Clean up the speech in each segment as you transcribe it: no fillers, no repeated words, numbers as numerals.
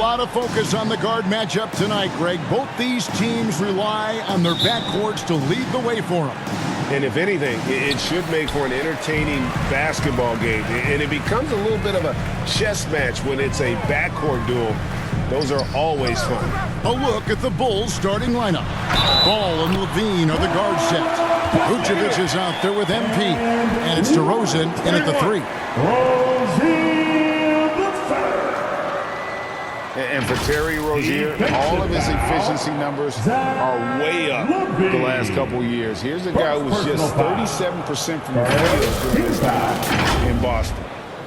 lot of focus on the guard matchup tonight, Greg. Both these teams rely on their backcourts to lead the way for them. And if anything, it should make for an entertaining basketball game. And it becomes a little bit of a chess match when it's a backcourt duel. Those are always fun. A look at the Bulls starting lineup. Ball and Levine are the guard set. Vucevic is out there with MP. And it's DeRozan in at the 3. And for Terry Rozier, all of his efficiency numbers are way up the last couple of years. Here's a guy who was just 37% from the field during his time in Boston.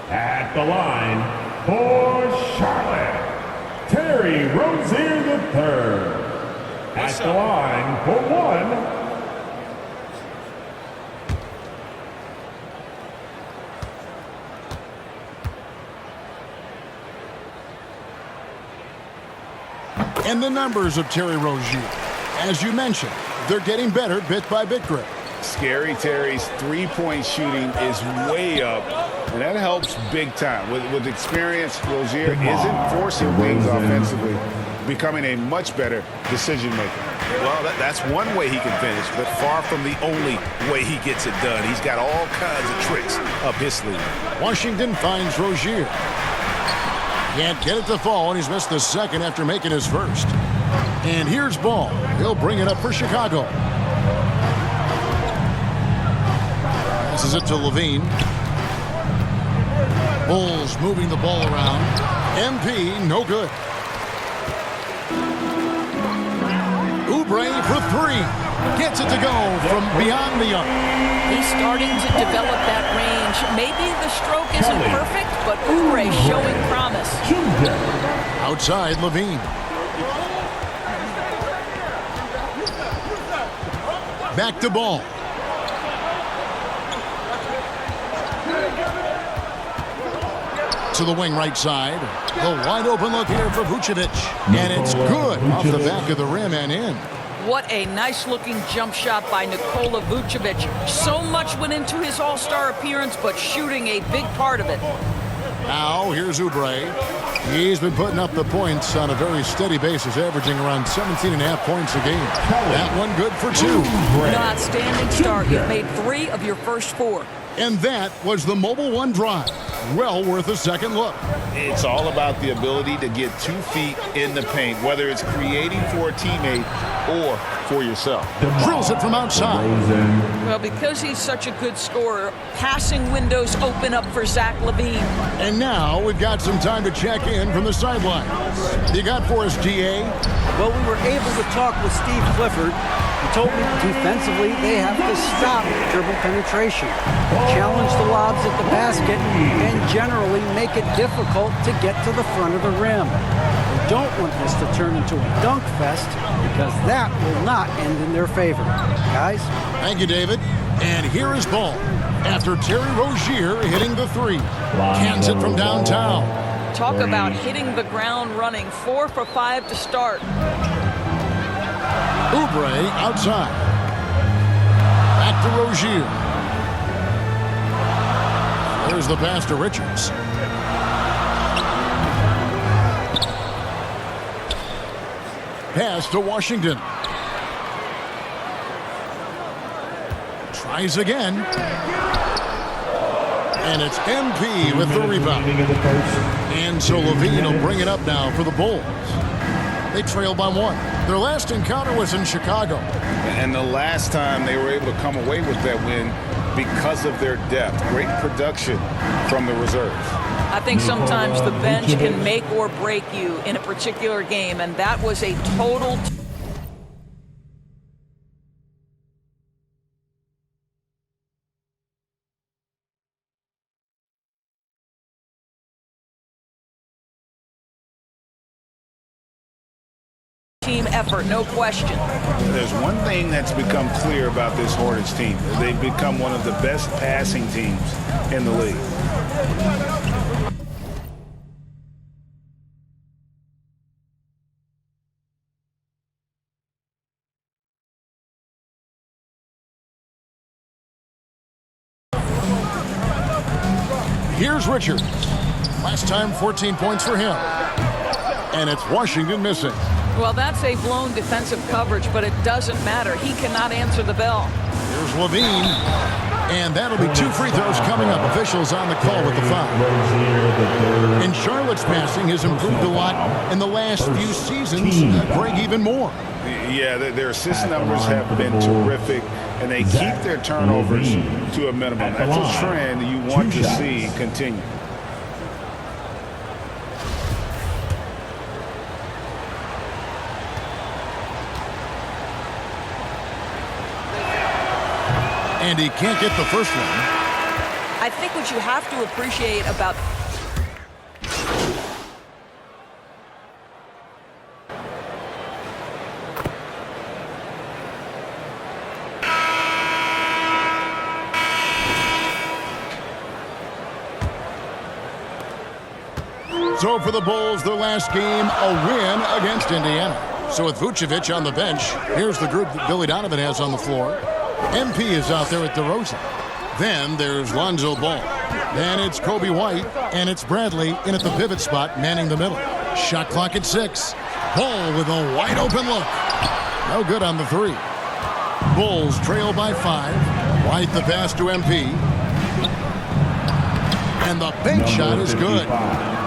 At the line for Charlotte, Terry Rozier III. At the line for 1. And the numbers of Terry Rozier. As you mentioned, they're getting better bit by bit, Greg. Scary Terry's three-point shooting is way up, and that helps big time. With experience, Rozier isn't forcing things offensively, becoming a much better decision maker. Well, that's one way he can finish, but far from the only way he gets it done. He's got all kinds of tricks up his sleeve. Washington finds Rozier. Can't get it to fall, and he's missed the second after making his first. And here's Ball. He'll bring it up for Chicago. Passes it to Levine. Bulls moving the ball around. MP, no good. Oubre for 3. Gets it to go from beyond the arc. He's starting to develop that range. Maybe the stroke isn't perfect, but Oubre showing promise. Outside, Levine. Back to Ball. To the wing right side. The wide open look here for Vucevic. And it's good off the back of the rim and in. What a nice-looking jump shot by Nikola Vucevic. So much went into his all-star appearance, but shooting a big part of it. Now, here's Oubre. He's been putting up the points on a very steady basis, averaging around 17.5 points a game. That one good for 2. An outstanding start. You've made 3 of your first 4. And that was the Mobile One drive. Well worth a second look. It's all about the ability to get 2 feet in the paint, whether it's creating for a teammate or for yourself. Drills it from outside. Well, because he's such a good scorer, passing windows open up for Zach LaVine. And now we've got some time to check in from the sidelines. You got for us, DA? Well, we were able to talk with Steve Clifford. He told me defensively they have to stop dribble penetration, challenge the lobs at the basket, and generally make it difficult to get to the front of the rim. We don't want this to turn into a dunk fest because that will not end in their favor. Guys? Thank you, David. And here is Ball after Terry Rozier hitting the 3. Cans it from downtown. Talk about hitting the ground running. 4 for 5 to start. Oubre outside. Back to Rozier. There's the pass to Richards. Pass to Washington. Tries again. And it's MP with the rebound. And so Levine will bring it up now for the Bulls. They trail by 1. Their last encounter was in Chicago. And the last time they were able to come away with that win because of their depth. Great production from the reserves. I think sometimes the bench can make or break you in a particular game, and that was a total team effort, no question. There's one thing that's become clear about this Hornets team. They've become one of the best passing teams in the league. Here's Richards. Last time, 14 points for him. And it's Washington missing. Well, that's a blown defensive coverage, but it doesn't matter. He cannot answer the bell. Here's Levine. And that'll be 2 free throws coming up. Officials on the call with the foul. And Charlotte's passing has improved a lot in the last few seasons. Greg, even more. Yeah, their assist numbers have been terrific, and they keep their turnovers to a minimum. That's a trend you want to see continue. And he can't get the first one. I think what you have to appreciate about So for the Bulls, their last game, a win against Indiana. So with Vucevic on the bench, here's the group that Billy Donovan has on the floor. MP is out there with DeRozan. Then there's Lonzo Ball. Then it's Kobe White, and it's Bradley in at the pivot spot, manning the middle. Shot clock at 6. Ball with a wide open look. No good on the 3. Bulls trail by 5. White the pass to MP. And the bank shot is good.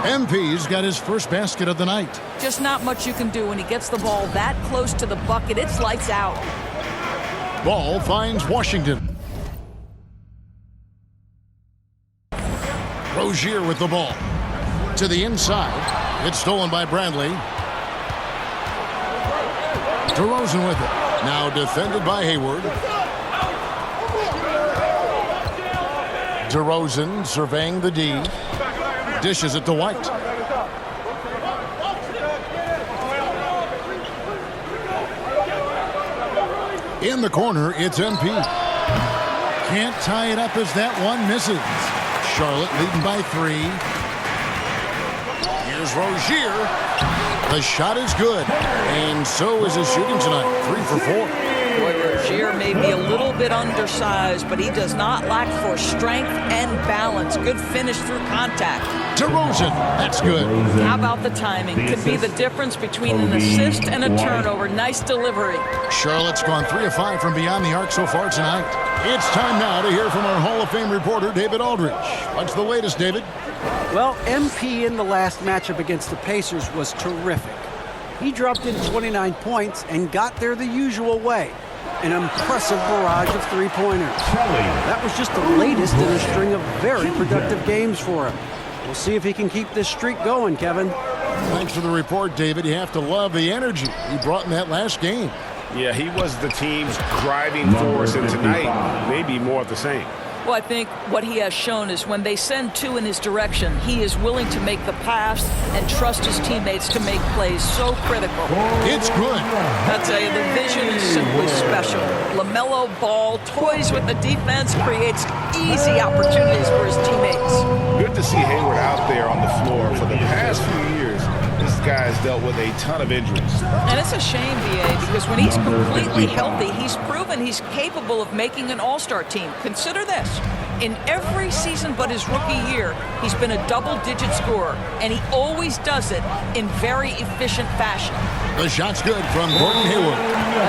MP's got his first basket of the night. just not much you can do when he gets the ball that close to the bucket. It's lights out. Ball finds Washington. Rozier with the ball. To the inside. It's stolen by Bradley. DeRozan with it. Now defended by Hayward. DeRozan surveying the D. Dishes it to White. In the corner, it's MP. Can't tie it up as that one misses. Charlotte leading by 3. Here's Rozier. The shot is good. And so is his shooting tonight. 3 for 4. Boy, Rozier may be a little bit undersized, but he does not lack for strength and balance. Good finish through contact. DeRozan. That's good. How about the timing? Could be the difference between an assist and a turnover. Nice delivery. Charlotte's gone 3 of 5 from beyond the arc so far tonight. It's time now to hear from our Hall of Fame reporter, David Aldridge. What's the latest, David? Well, MP in the last matchup against the Pacers was terrific. He dropped in 29 points and got there the usual way. An impressive barrage of three-pointers. That was just the latest in a string of very productive games for him. We'll see if he can keep this streak going, Kevin. Thanks for the report, David. You have to love the energy he brought in that last game. Yeah, he was the team's driving force, and tonight, maybe more of the same. Well, I think what he has shown is when they send two in his direction, he is willing to make the pass and trust his teammates to make plays. So critical. It's good. I tell you, the vision is simply special. LaMelo Ball toys with the defense, creates easy opportunities for his teammates. Good to see Hayward out there on the floor. For the past few years, this guy's dealt with a ton of injuries. And it's a shame, B.A., because when he's completely healthy, he's proven he's capable of making an all-star team. Consider this. In every season but his rookie year, he's been a double-digit scorer, and he always does it in very efficient fashion. The shot's good from Gordon Hayward.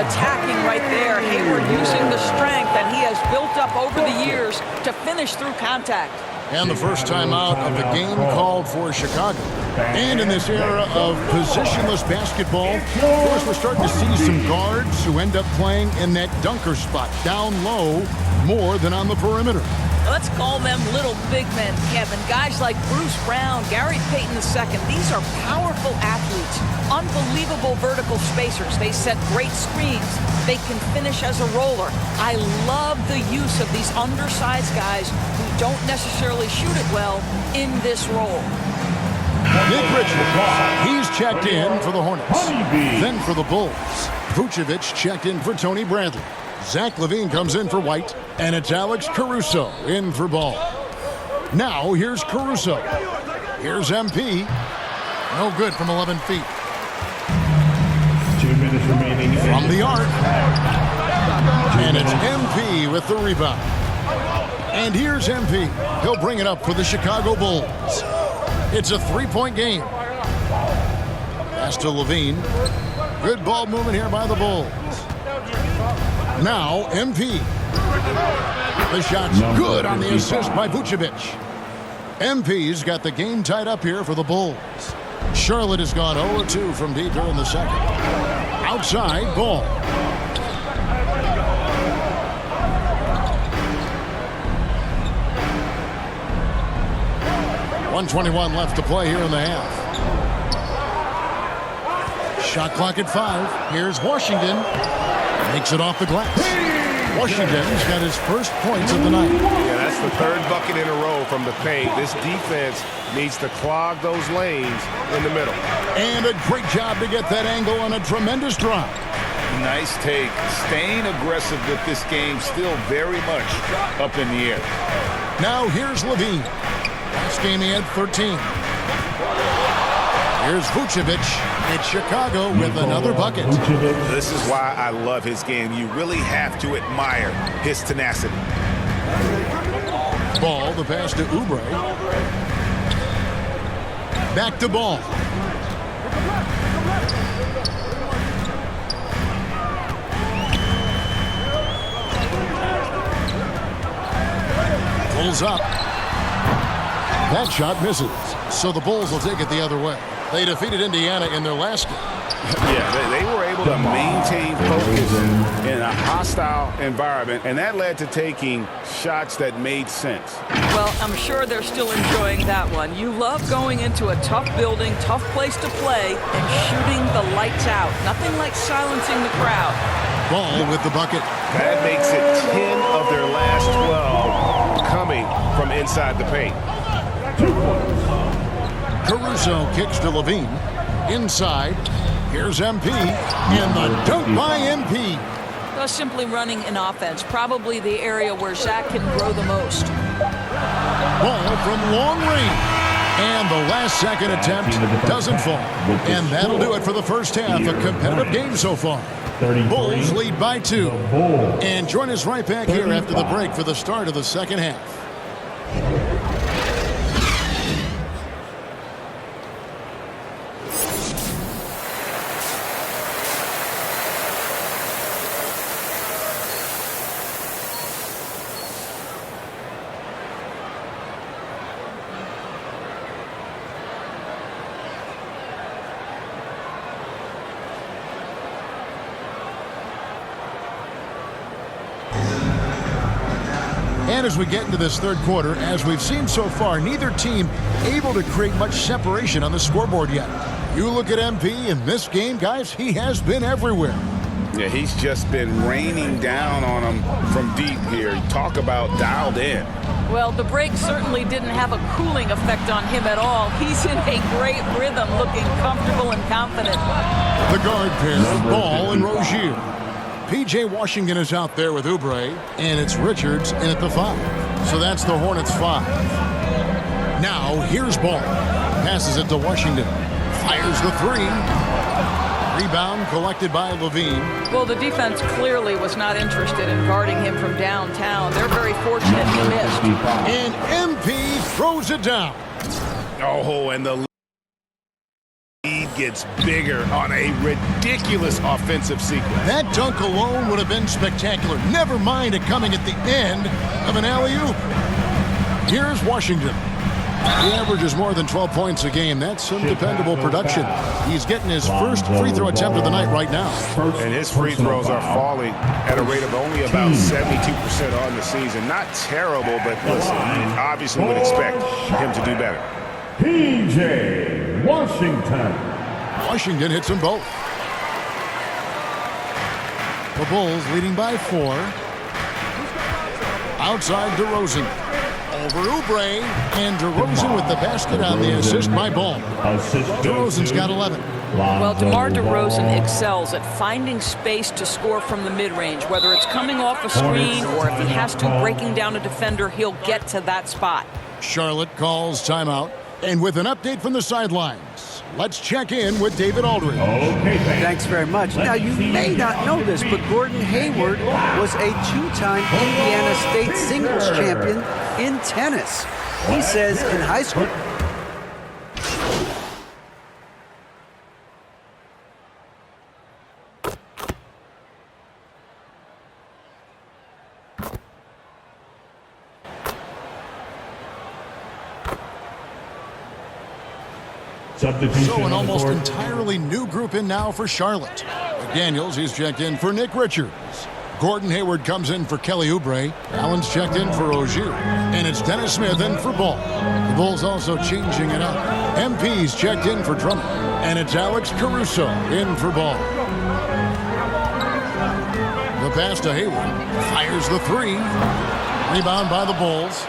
Attacking right there, Hayward using the strength that he has built up over the years to finish through contact. And the first time out of the game called for Chicago. And in this era of positionless basketball, of course, we're starting to see some guards who end up playing in that dunker spot, down low, more than on the perimeter. Let's call them little big men, Kevin. Guys like Bruce Brown, Gary Payton II. These are powerful athletes, unbelievable vertical spacers. They set great screens. They can finish as a roller. I love the use of these undersized guys who don't necessarily shoot it well in this role. Nick Richards, he's checked in for the Hornets. Then for the Bulls, Vucevic checked in for Tony Bradley. Zach LaVine comes in for White, and it's Alex Caruso in for Ball. Now here's Caruso. Here's MP. No good from 11 feet. 2 minutes remaining. From the arc. And it's MP with the rebound. And here's MP. He'll bring it up for the Chicago Bulls. It's a 3-point game. Pass to Levine. Good ball movement here by the Bulls. Now, MP. The shot's good on the assist by Vucevic. MP's got the game tied up here for the Bulls. Charlotte has gone 0-2 from deep during the second. Outside, Ball. .121 left to play here in the half. Shot clock at 5. Here's Washington. Makes it off the glass. Washington's got his first points of the night. Yeah, that's the third bucket in a row from the paint. This defense needs to clog those lanes in the middle. And a great job to get that angle on a tremendous drop. Nice take. Staying aggressive with this game, still very much up in the air. Now here's Levine. Last game he had 13. Here's Vucevic. It's Chicago with another bucket. This is why I love his game. You really have to admire his tenacity. Ball, the pass to Oubre. Back to Ball. Pulls up. That shot misses. So the Bulls will take it the other way. They defeated Indiana in their last game. Yeah, they were able to maintain focus in a hostile environment, and that led to taking shots that made sense. Well, I'm sure they're still enjoying that one. You love going into a tough building, tough place to play, and shooting the lights out. Nothing like silencing the crowd. Ball with the bucket. That makes it 10 of their last 12 coming from inside the paint. Caruso kicks to Levine. Inside. Here's MP. And the dunk by MP. Just simply running an offense. Probably the area where Zach can grow the most. Ball from long range. And the last second attempt doesn't fall. And that'll do it for the first half. A competitive game so far. Bulls lead by 2. And join us right back here after the break for the start of the second half. And as we get into this third quarter, as we've seen so far, neither team able to create much separation on the scoreboard yet. You look at MP in this game, guys, he has been everywhere. Yeah, he's just been raining down on them from deep here. Talk about dialed in. Well, the break certainly didn't have a cooling effect on him at all. He's in a great rhythm, looking comfortable and confident. The guard pair, Ball and Rozier. P.J. Washington is out there with Oubre, and it's Richards in at the 5. So that's the Hornets' 5. Now, here's Ball. Passes it to Washington. Fires the 3. Rebound collected by Levine. Well, the defense clearly was not interested in guarding him from downtown. They're very fortunate he missed. And MP throws it down. Oh, and the lead gets bigger on a ridiculous offensive sequence. That dunk alone would have been spectacular. Never mind it coming at the end of an alley-oop. Here's Washington. He averages more than 12 points a game. That's some dependable production. He's getting his first free throw attempt of the night right now. And his free throws are falling at a rate of only about 72% on the season. Not terrible, but listen, you obviously would expect him to do better. P.J. Washington. Washington hits them both. The Bulls leading by 4. Outside DeRozan. Over Oubre, and DeRozan with the basket on the assist by Ball. DeRozan's got 11. Well, DeMar DeRozan excels at finding space to score from the mid-range. Whether it's coming off a screen or if he has to breaking down a defender, he'll get to that spot. Charlotte calls timeout. And with an update from the sidelines, let's check in with David Aldridge. Okay, Thanks very much. Now, you may not know this, but Gordon Hayward was a 2-time Indiana State singles champion in tennis. He says in high school, Substitution So an on the almost court. entirely new group in now for Charlotte. McDaniels, he's checked in for Nick Richards. Gordon Hayward comes in for Kelly Oubre. Allen's checked in for Ogier. And it's Dennis Smith in for Ball. The Bulls also changing it up. MP's checked in for Drummond. And it's Alex Caruso in for Ball. The pass to Hayward. Fires the three. Rebound by the Bulls.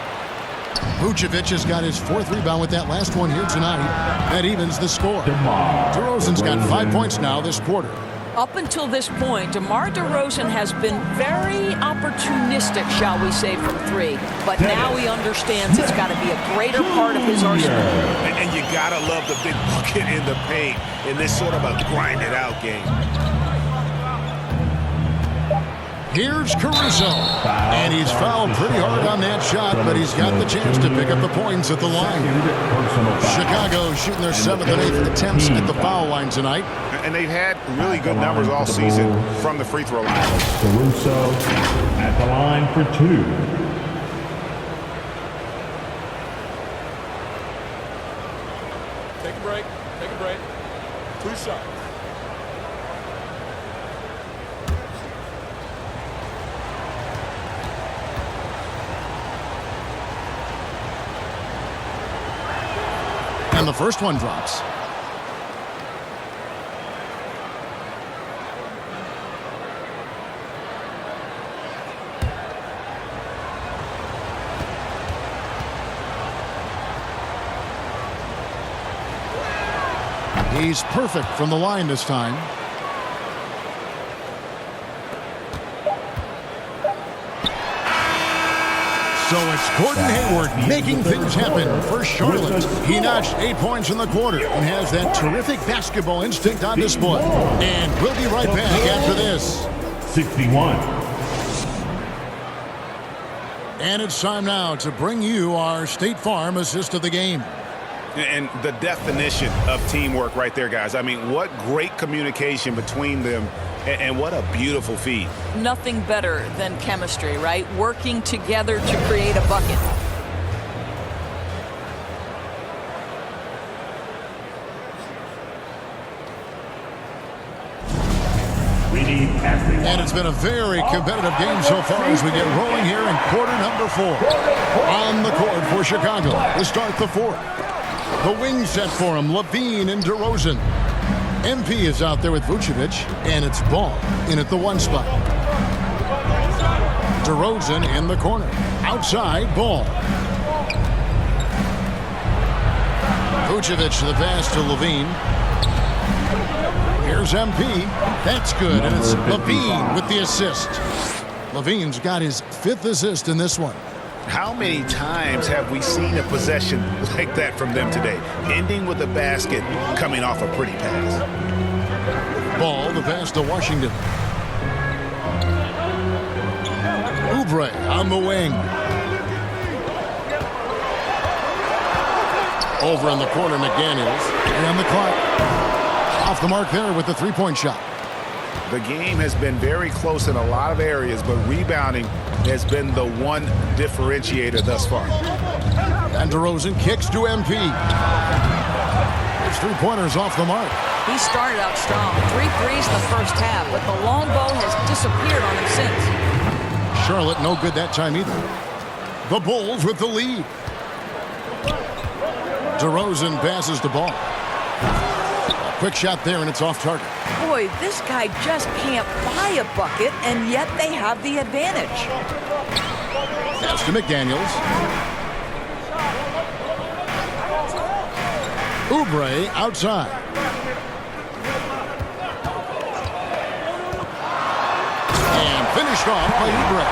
Vucevic has got his fourth rebound with that last one here tonight. That evens the score. DeRozan's got 5 points now this quarter. Up until this point, DeMar DeRozan has been very opportunistic, shall we say, from three. But now he understands it's got to be a greater part of his arsenal. And you got to love the big bucket in the paint in this sort of a grind-it-out game. Here's Caruso. And he's fouled pretty hard on that shot, but he's got the chance to pick up the points at the line. Chicago shooting their 7th and 8th attempts at the foul line tonight. And they've had really good numbers all season from the free throw line. Caruso at the line for 2. Take a break. Take a break. 2 shots. And the first one drops. He's perfect from the line this time. So it's Gordon Hayward making things happen for Charlotte. He notched 8 points in the quarter and has that terrific basketball instinct on display. And we'll be right back after this. 61. And it's time now to bring you our State Farm assist of the game. And the definition of teamwork right there, guys. I mean, what great communication between them, and what a beautiful feed. Nothing better than chemistry, right? Working together to create a bucket. And it's been a very competitive game so far as we get rolling here in quarter number 4. On the court for Chicago to start the 4th. The wing set for him, Levine and DeRozan. MP is out there with Vucevic, and it's Ball in at the 1 spot. DeRozan in the corner. Outside, Ball. Vucevic the pass to Levine. Here's MP. That's good, and it's Levine with the assist. Levine's got his 5th assist in this one. How many times have we seen a possession like that from them today, ending with a basket coming off a pretty pass? Ball, the pass to Washington. Oubre on the wing. Over in the corner, McDaniels. And the clock. Off the mark there with the 3-point shot. The game has been very close in a lot of areas, but rebounding has been the one differentiator thus far. And DeRozan kicks to MP. His 3-pointers off the mark. He started out strong. 3 threes in the first half, but the long ball has disappeared on him since. Charlotte no good that time either. The Bulls with the lead. DeRozan passes the ball. A quick shot there, and it's off target. Boy, this guy just can't buy a bucket, and yet they have the advantage. Pass to McDaniels. Oubre outside. And finished off by Oubre.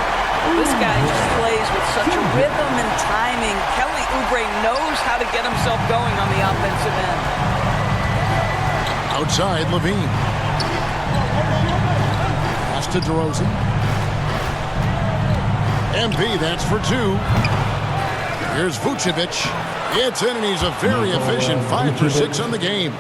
This guy just plays with such a rhythm and timing. Kelly Oubre knows how to get himself going on the offensive end. Outside, Levine. Pass to DeRozan. MP, that's for 2. Here's Vucevic. It's in, and he's a very efficient 5 for 6 on the game.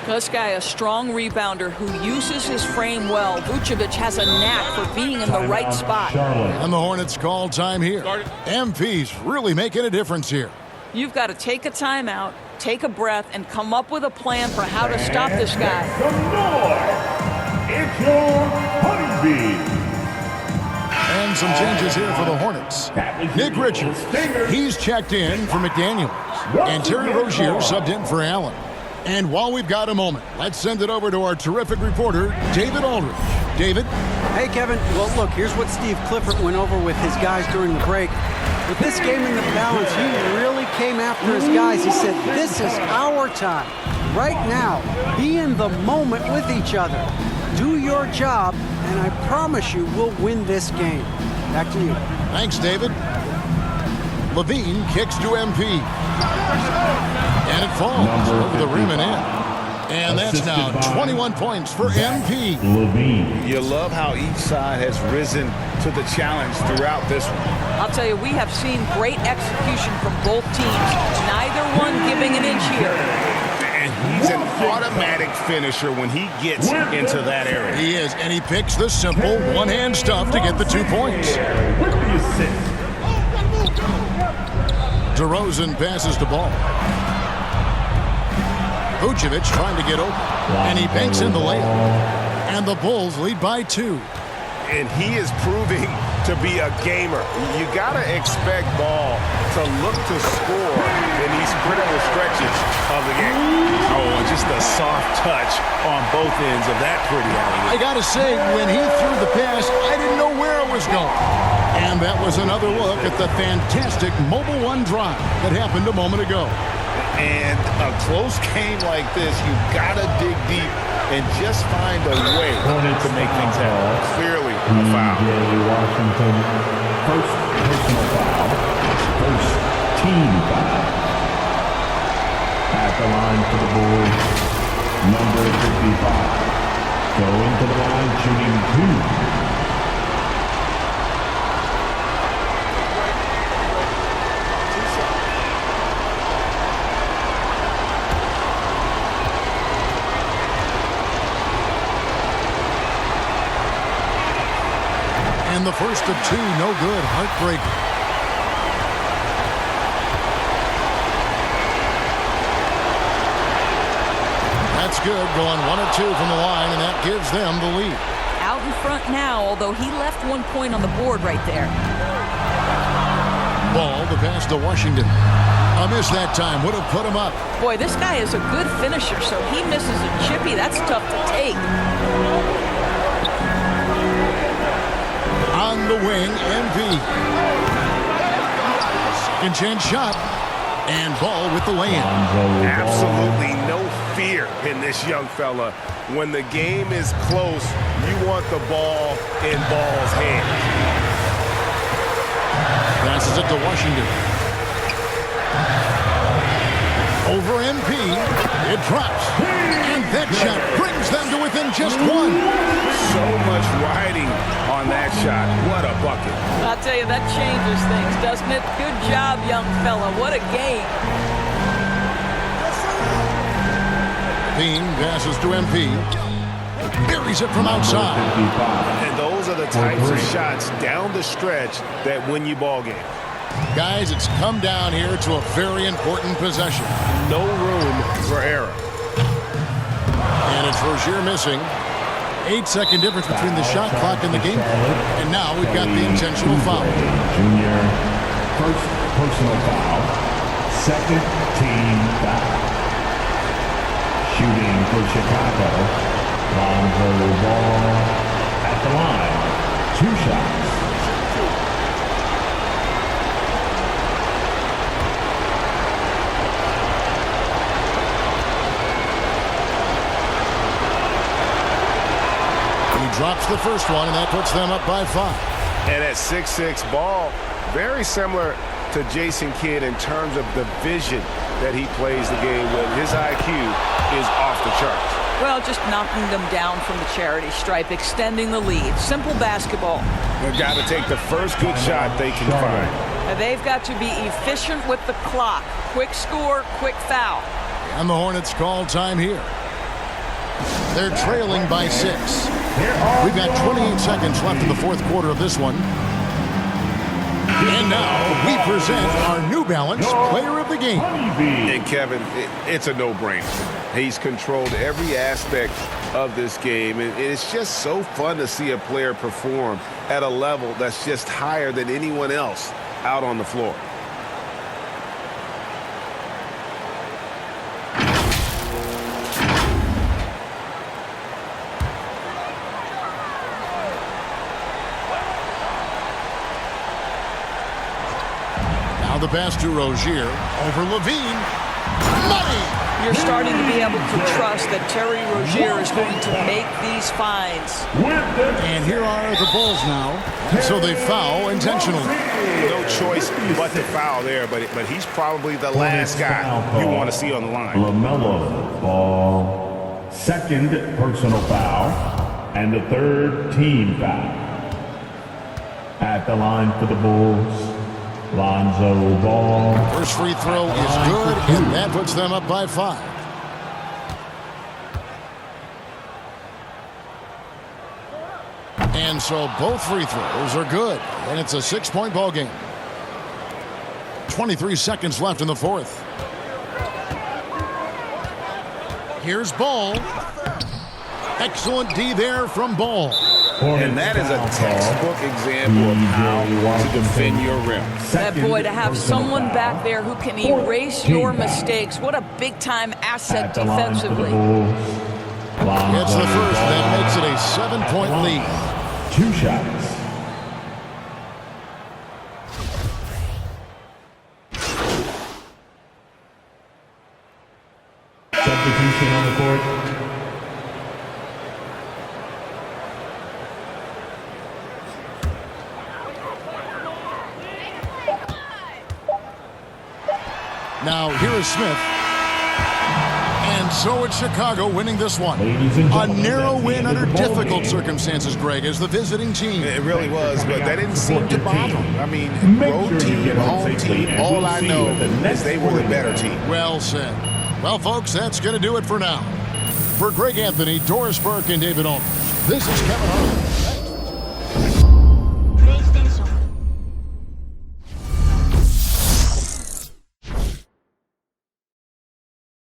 This guy, a strong rebounder who uses his frame well. Vucevic has a knack for being in the right spot. And the Hornets call time here. MP's really making a difference here. You've got to take a timeout, take a breath and come up with a plan for how to stop this guy. It's your honeybee. And some changes here for the Hornets. Nick Richards, he's checked in for McDaniels. And Terry Rozier subbed in for Allen. And while we've got a moment, let's send it over to our terrific reporter, David Aldridge. David? Hey, Kevin. Well, look, here's what Steve Clifford went over with his guys during the break. With this game in the balance, he really came after his guys. He said, this is our time. Right now, be in the moment with each other. Do your job, and I promise you we'll win this game. Back to you. Thanks, David. Levine kicks to MP. And it falls over the rim and in. And that's now 21 points for MP. Levine. You love how each side has risen to the challenge throughout this one. I'll tell you, we have seen great execution from both teams. Neither one giving an inch here. And he's an automatic finisher when he gets into that area. He is, and he picks the simple one-hand stuff to get the 2 points. With the assist. DeRozan passes the ball. Vucevic trying to get open, and he banks in the layup. And the Bulls lead by 2. And he is proving to be a gamer. You got to expect Ball to look to score in these critical stretches of the game. Oh, and just a soft touch on both ends of that pretty alley. I got to say, when he threw the pass, I didn't know where it was going. And that was another look at the fantastic Mobile One drive that happened a moment ago. And a close game like this, you've got to dig deep and just find a way to make things happen. Clearly a foul. P.J. Washington, first personal foul, first team foul. At the line for the Bulls, number 55. Going to the line, shooting 2. And the first of 2, no good. Heartbreaker. That's good. Going 1 of 2 from the line, and that gives them the lead. Out in front now, although he left 1 point on the board right there. Ball, the pass to Washington. A miss that time. Would have put him up. Boy, this guy is a good finisher, so he misses a chippy. That's tough to take. On the wing, MP. Second chance shot. And Ball with the lay-in. Absolutely no fear in this young fella. When the game is close, you want the ball in Ball's hands. Passes it to Washington. Over MP. It drops. And that shot brings them to within just 1. So much riding on that shot. What a bucket. I'll tell you, that changes things, doesn't it? Good job, young fella. What a game. Bean passes to MP. Buries it from outside. And those are the types of shots down the stretch that win you ball games. Guys, it's come down here to a very important possession. No room for error. And it's Rozier missing. 8-second difference between the shot clock and the game clock. And now we've got the intentional foul. Junior, first personal foul, second team foul. Shooting for Chicago, Lonzo Ball at the line, 2 shots. Drops the first one, and that puts them up by 5. And at 6'6", Ball, very similar to Jason Kidd in terms of the vision that he plays the game with. His IQ is off the charts. Well, just knocking them down from the charity stripe, extending the lead. Simple basketball. They've got to take the first good shot they can find. And they've got to be efficient with the clock. Quick score, quick foul. And the Hornets call time here. They're trailing by 6. We've got 28 seconds left in the fourth quarter of this one. And now we present our New Balance Player of the Game. And Kevin, it's a no-brainer. He's controlled every aspect of this game, and it's just so fun to see a player perform at a level that's just higher than anyone else out on the floor. Now the pass to Rozier over Levine. Money! You're starting to be able to trust that Terry Rozier is going to make these finds. And here are the Bulls now. So they foul intentionally. No choice but to foul there, but he's probably the last guy you want to see on the line. LaMelo Ball, second personal foul, and the third team foul. At the line for the Bulls, Lonzo Ball. First free throw is good, and that puts them up by 5. And so both free throws are good, and it's a 6-point ball game. 23 seconds left in the fourth. Here's Ball. Excellent D there from Ball. And that is a textbook example of how to defend your rim. That boy, to have someone back there who can erase your mistakes, what a big-time asset defensively. It's the first, that makes it a 7-point lead. 2 shots. Substitution on the court. Now, here is Smith. And so it's Chicago winning this one. A narrow win under difficult circumstances, Greg, as the visiting team. It really was, but that didn't seem to bother them. I mean, road team, home team, all I know is they were the better team. Well said. Well, folks, that's going to do it for now. For Greg Anthony, Doris Burke, and David Ulmer, this is Kevin Harlan.